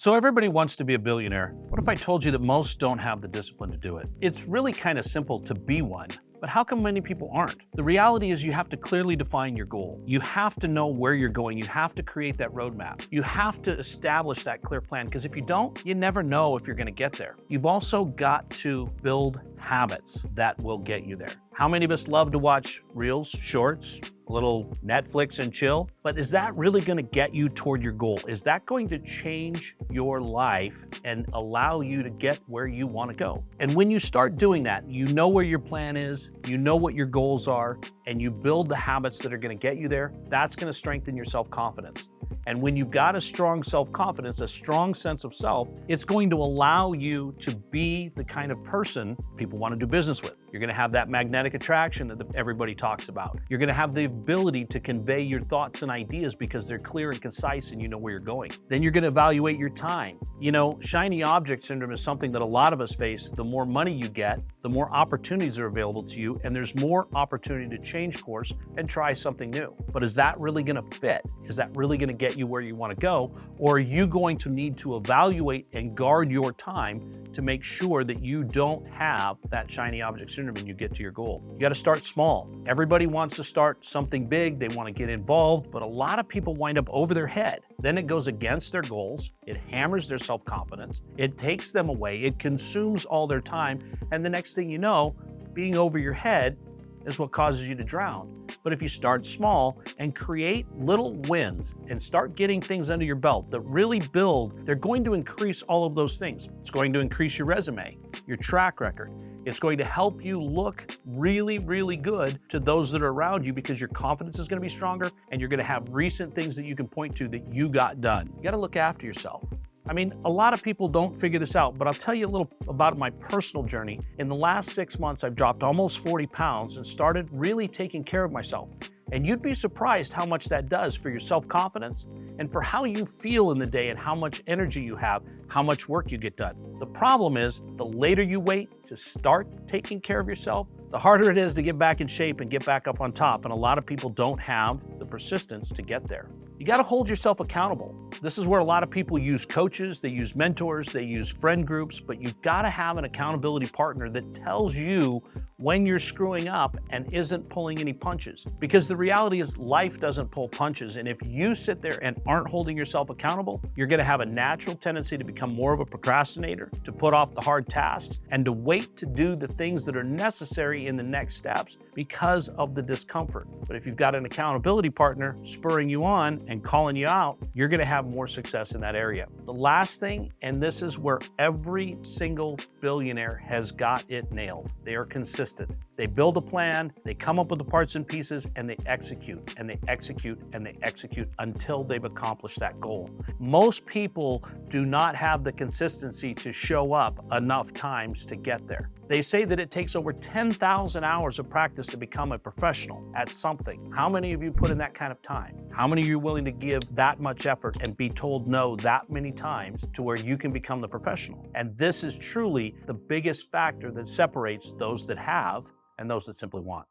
So everybody wants to be a billionaire. What if I told you that most don't have the discipline to do it? It's really kind of simple to be one. But how come many people aren't? The reality is you have to clearly define your goal. You have to know where you're going. You have to create that roadmap. You have to establish that clear plan, because if you don't, you never know if you're going to get there. You've also got to build habits that will get you there. How many of us love to watch reels, shorts, a little Netflix and chill? But is that really going to get you toward your goal? Is that going to change your life and allow you to get where you want to go? And when you start doing that, you know where your plan is, you know what your goals are, and you build the habits that are going to get you there, that's going to strengthen your self-confidence. And when you've got a strong self-confidence, a strong sense of self, it's going to allow you to be the kind of person people want to do business with. You're going to have that magnetic attraction that everybody talks about. You're going to have the ability to convey your thoughts and ideas because they're clear and concise and you know where you're going. Then you're going to evaluate your time. You know, shiny object syndrome is something that a lot of us face. The more money you get, the more opportunities are available to you, and there's more opportunity to change course and try something new. But is that really going to fit? Is that really going to get you where you want to go? Or are you going to need to evaluate and guard your time to make sure that you don't have that shiny object syndrome and you get to your goal? You got to start small. Everybody wants to start something big. They want to get involved, but a lot of people wind up over their head. Then it goes against their goals. It hammers their self-confidence. It takes them away. It consumes all their time. And the next thing you know, being over your head is what causes you to drown. But if you start small and create little wins and start getting things under your belt that really build, they're going to increase all of those things. It's going to increase your resume, your track record. It's going to help you look really, really good to those that are around you because your confidence is going to be stronger and you're going to have recent things that you can point to that you got done. You got to look after yourself. I mean, a lot of people don't figure this out, but I'll tell you a little about my personal journey. In the last 6 months, I've dropped almost 40 pounds and started really taking care of myself. And you'd be surprised how much that does for your self-confidence and for how you feel in the day and how much energy you have, how much work you get done. The problem is, the later you wait to start taking care of yourself, the harder it is to get back in shape and get back up on top. And a lot of people don't have the persistence to get there. You got to hold yourself accountable. This is where a lot of people use coaches, they use mentors, they use friend groups, but you've got to have an accountability partner that tells you when you're screwing up and isn't pulling any punches. Because the reality is life doesn't pull punches. And if you sit there and aren't holding yourself accountable, you're going to have a natural tendency to become more of a procrastinator, to put off the hard tasks, and to wait to do the things that are necessary in the next steps because of the discomfort. But if you've got an accountability partner spurring you on and calling you out, you're going to have more success in that area. The last thing, and this is where every single billionaire has got it nailed, they are consistent. They build a plan, they come up with the parts and pieces, and they execute, and they execute, and they execute until they've accomplished that goal. Most people do not have the consistency to show up enough times to get there. They say that it takes over 10,000 hours of practice to become a professional at something. How many of you put in that kind of time? How many of you are willing to give that much effort and be told no that many times to where you can become the professional? And this is truly the biggest factor that separates those that have and those that simply want.